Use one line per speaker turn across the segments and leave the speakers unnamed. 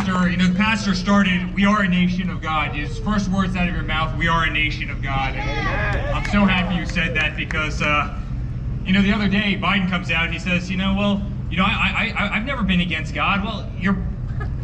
pastor, the pastor started, "We are a nation of God." His first words out of your mouth, "We are a nation of God." And I'm so happy you said that because, the other day Biden comes out and he says, I've never been against God. Well, your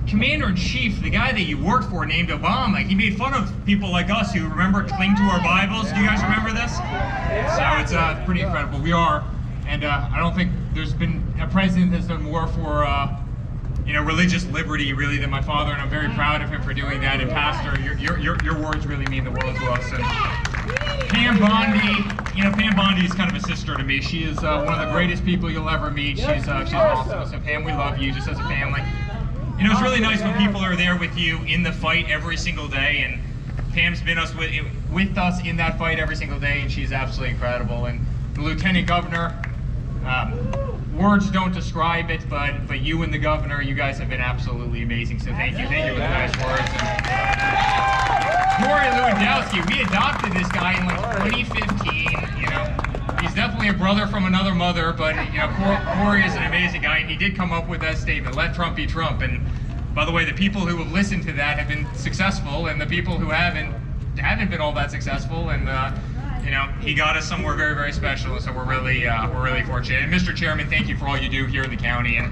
commander-in-chief, the guy that you worked for named Obama, he made fun of people like us who cling to our Bibles. Do you guys remember this? So it's pretty incredible. We are, and I don't think there's been a president that's done more for religious liberty really than my father, and I'm very proud of him for doing that. And Pastor, your words really mean the world to us. And Pam Bondi is kind of a sister to me. She is one of the greatest people you'll ever meet. She's awesome. So Pam, we love you just as a family. It's really nice when people are there with you in the fight every single day, and Pam's been with us in that fight every single day, and she's absolutely incredible. And the Lieutenant Governor, words don't describe it, but you and the Governor, you guys have been absolutely amazing. So thank you for the nice words. And Corey Lewandowski, we adopted this guy in 2015. He's definitely a brother from another mother, but Corey is an amazing guy, and he did come up with that statement, "Let Trump be Trump." And by the way, the people who have listened to that have been successful, and the people who haven't been all that successful. And he got us somewhere very, very special, and so we're really fortunate. And Mr. Chairman, thank you for all you do here in the county. And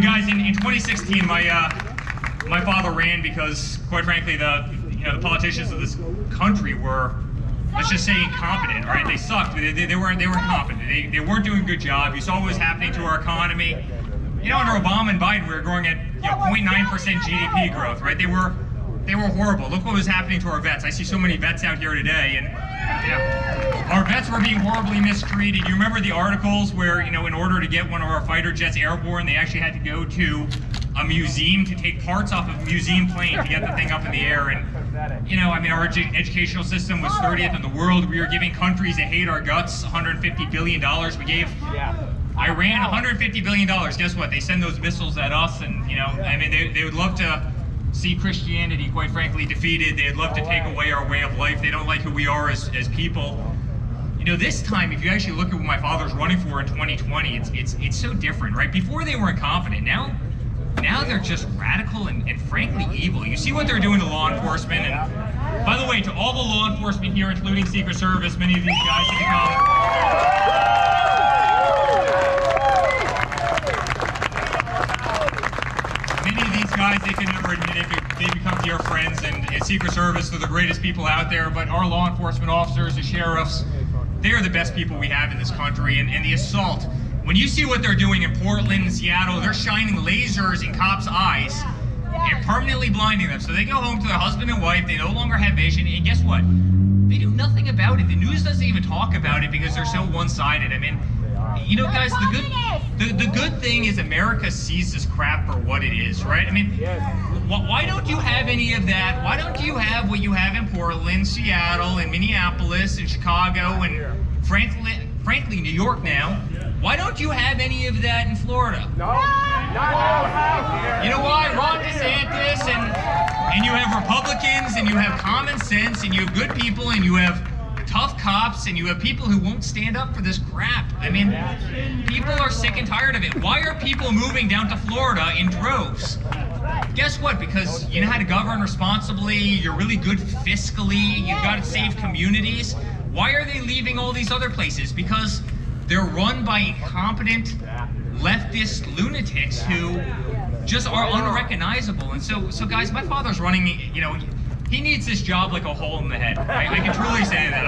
guys, in 2016, my father ran because, quite frankly, the politicians of this country were, let's just say, incompetent. All right, they sucked. They were incompetent. They weren't doing a good job. You saw what was happening to our economy. Under Obama and Biden, we were growing at 0.9% GDP growth. Right? They were horrible. Look what was happening to our vets. I see so many vets out here today, and our vets were being horribly mistreated. You remember the articles where in order to get one of our fighter jets airborne, they actually had to go to a museum to take parts off of a museum plane to get the thing up in the air. And our educational system was 30th in the world. We were giving countries that hate our guts $150 billion. We gave Iran $150 billion. Guess what? They send those missiles at us, and they would love to see Christianity, quite frankly, defeated. They'd love to take away our way of life. They don't like who we are as people. This time, if you actually look at what my father's running for in 2020, it's so different, right? Before they were incompetent. Now they're just radical and frankly evil. You see what they're doing to law enforcement. And by the way, to all the law enforcement here, including Secret Service, many of these guys have they can never admit it, they become dear friends, and Secret Service, they're the greatest people out there, but our law enforcement officers, the sheriffs, they are the best people we have in this country. And the assault, when you see what they're doing in Portland, Seattle, they're shining lasers in cops' eyes and permanently blinding them. So they go home to their husband and wife, they no longer have vision, and guess what? They do nothing about it. The news doesn't even talk about it because they're so one-sided. I mean, guys, the good thing is America sees this crap for what it is, right? I mean, why don't you have any of that? Why don't you have what you have in Portland, Seattle, and Minneapolis, and Chicago, and frankly, New York now? Why don't you have any of that in Florida? No. You know why? Ron DeSantis, and you have Republicans, and you have common sense, and you have good people, and you have tough cops, and you have people who won't stand up for this crap. I mean, people are sick and tired of it. Why are people moving down to Florida in droves? Guess what? Because you know how to govern responsibly, you're really good fiscally, you've got to save communities. Why are they leaving all these other places? Because they're run by incompetent leftist lunatics who just are unrecognizable. And so guys, my father's running, he needs this job like a hole in the head. I can truly say that.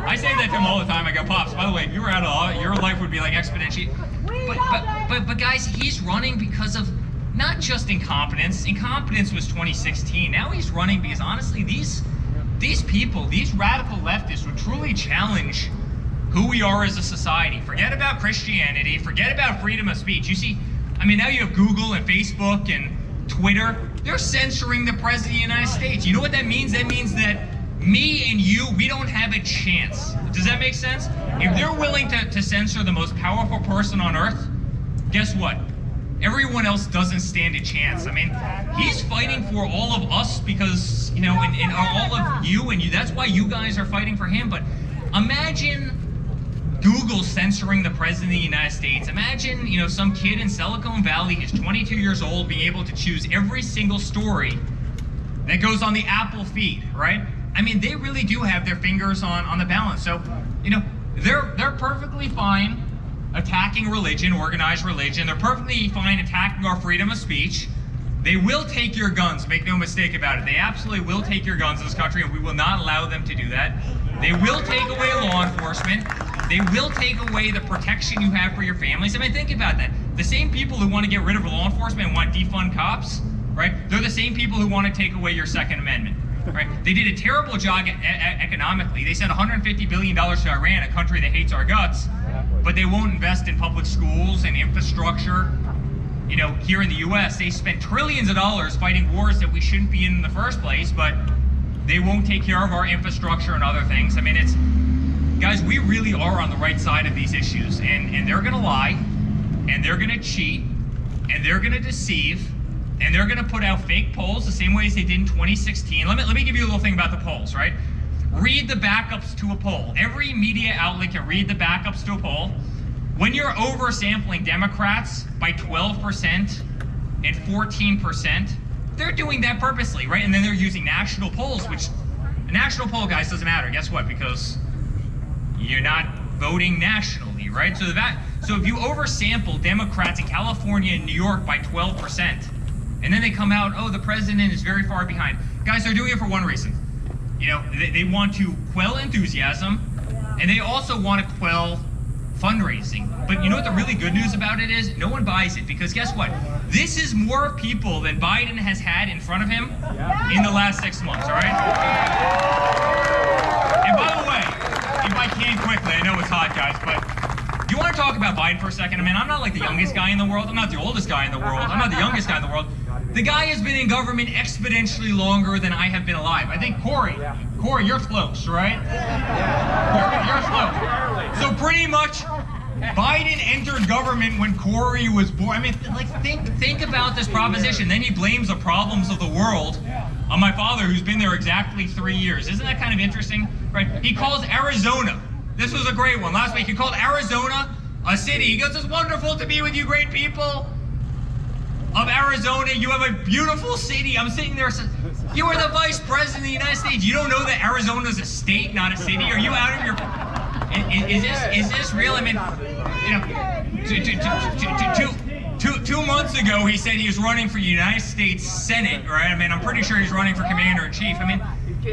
I say that to him all the time. I go, Pops, by the way, if you were out of law, your life would be like exponentially. But guys, he's running because of not just incompetence. Incompetence was 2016. Now he's running because honestly, these people, these radical leftists would truly challenge who we are as a society. Forget about Christianity, forget about freedom of speech. You see, now you have Google and Facebook and Twitter. They're censoring the President of the United States. You know what that means? That means that me and you, we don't have a chance. Does that make sense? If they're willing to censor the most powerful person on earth, guess what? Everyone else doesn't stand a chance. He's fighting for all of us because, and all of you, and that's why you guys are fighting for him. But imagine Google censoring the President of the United States. Imagine, some kid in Silicon Valley is 22 years old being able to choose every single story that goes on the Apple feed, right? I mean, they really do have their fingers on the balance. So, they're perfectly fine attacking religion, organized religion. They're perfectly fine attacking our freedom of speech. They will take your guns, make no mistake about it. They absolutely will take your guns in this country, and we will not allow them to do that. They will take away law enforcement. They will take away the protection you have for your families. I mean, think about that. The same people who want to get rid of law enforcement and want to defund cops, right? They're the same people who want to take away your Second Amendment, right? They did a terrible job economically. They sent $150 billion to Iran, a country that hates our guts, but they won't invest in public schools and infrastructure. Here in the U.S., they spent trillions of dollars fighting wars that we shouldn't be in the first place, but they won't take care of our infrastructure and other things. I mean, guys, we really are on the right side of these issues, and they're gonna lie, and they're gonna cheat, and they're gonna deceive, and they're gonna put out fake polls the same way as they did in 2016. Let me give you a little thing about the polls, right? Read the backups to a poll. Every media outlet can read the backups to a poll. When you're oversampling Democrats by 12% and 14%, they're doing that purposely, right? And then they're using national polls, which a national poll, guys, doesn't matter. Guess what? Because you're not voting nationally, right? So if you oversample Democrats in California and New York by 12%, and then they come out, oh, the president is very far behind. Guys, they're doing it for one reason. They want to quell enthusiasm, and they also want to quell fundraising. But you know what the really good news about it is? No one buys it, because guess what? This is more people than Biden has had in front of him in the last 6 months, all right? And by the way, if I can quickly, I know it's hot, guys, but do you want to talk about Biden for a second? I mean, I'm not like the youngest guy in the world. I'm not the oldest guy in the world. I'm not the youngest guy in the world. The guy has been in government exponentially longer than I have been alive. I think Corey, you're close, right? You're close. So pretty much, Biden entered government when Corey was born. I mean, think about this proposition. Then he blames the problems of the world on my father, who's been there exactly 3 years. Isn't that kind of interesting? Right? He calls Arizona. This was a great one last week. He called Arizona a city. He goes, "It's wonderful to be with you, great people of Arizona. You have a beautiful city." I'm sitting there. You are the vice president of the United States. You don't know that Arizona is a state, not a city? Are you out of your? Is this real? I mean, 2 months ago he said he was running for United States Senate, right? I mean, I'm pretty sure he's running for commander-in-chief. I mean,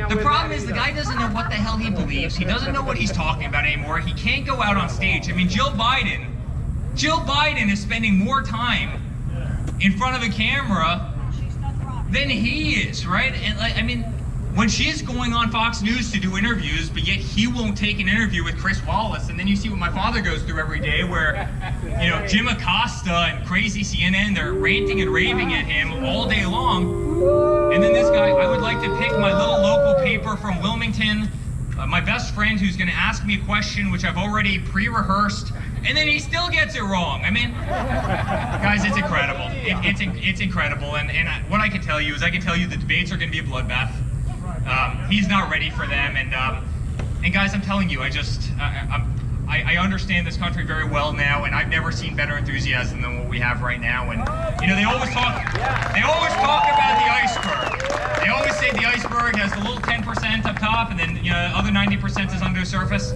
the problem is the guy doesn't know what the hell he believes. He doesn't know what he's talking about anymore. He can't go out on stage. I mean, Jill Biden is spending more time in front of a camera than he is, right? And when she's going on Fox News to do interviews, but yet he won't take an interview with Chris Wallace, and then you see what my father goes through every day, where Jim Acosta and crazy CNN, they're ranting and raving at him all day long, and then this guy, I would like to pick my little local paper from Wilmington, my best friend who's going to ask me a question which I've already pre-rehearsed, and then he still gets it wrong. I mean, guys, it's incredible. It's incredible, and what I can tell you is the debates are going to be a bloodbath. He's not ready for them, and guys, I'm telling you, I understand this country very well now, and I've never seen better enthusiasm than what we have right now. And they always talk about the iceberg. They always say the iceberg has the little 10% up top, and then the other 90% is under the surface.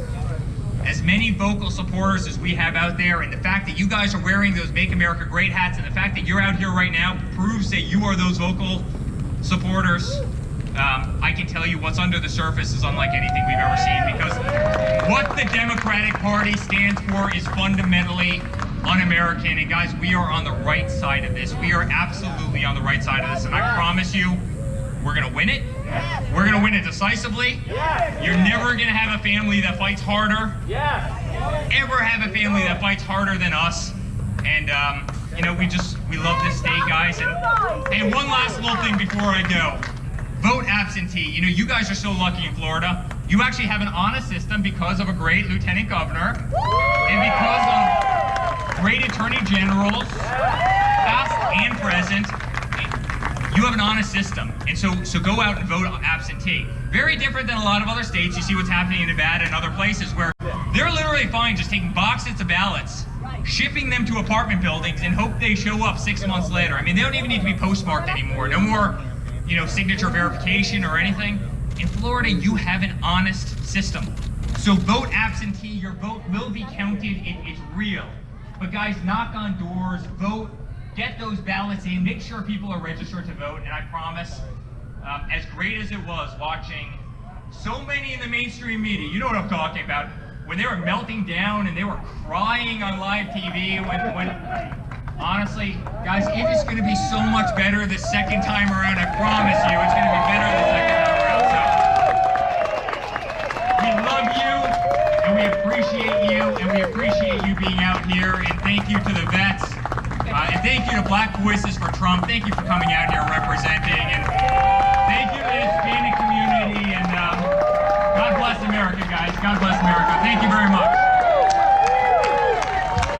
As many vocal supporters as we have out there, and the fact that you guys are wearing those Make America Great hats, and the fact that you're out here right now proves that you are those vocal supporters. I can tell you what's under the surface is unlike anything we've ever seen, because what the Democratic Party stands for is fundamentally un-American. And guys, we are on the right side of this. We are absolutely on the right side of this, and I promise you, we're going to win it. We're going to win it decisively. You're never going to have a family that fights harder. Ever have a family that fights harder than us. And we love this state, guys. And one last little thing before I go. Vote absentee. You guys are so lucky in Florida. You actually have an honest system because of a great lieutenant governor and because of great attorney generals, past and present. You have an honest system, and so go out and vote absentee. Very different than a lot of other states. You see what's happening in Nevada and other places where They're literally fine just taking boxes of ballots, shipping them to apartment buildings and hope they show up 6 months later. I mean, they don't even need to be postmarked anymore. No more, signature verification or anything. In Florida, you have an honest system. So vote absentee, your vote will be counted, it's real. But guys, knock on doors, vote, get those ballots in, make sure people are registered to vote, and I promise, as great as it was watching so many in the mainstream media, you know what I'm talking about, when they were melting down and they were crying on live TV, when honestly, guys, it is going to be so much better the second time around, I promise you, it's going to be better the second time around. So, we love you, and we appreciate you, and we appreciate you being out here, and thank you to the vets, and thank you to Black Voices for Trump. Thank you for coming out here representing, and thank you to the Hispanic community, and God bless America, guys. God bless America. Thank you very much.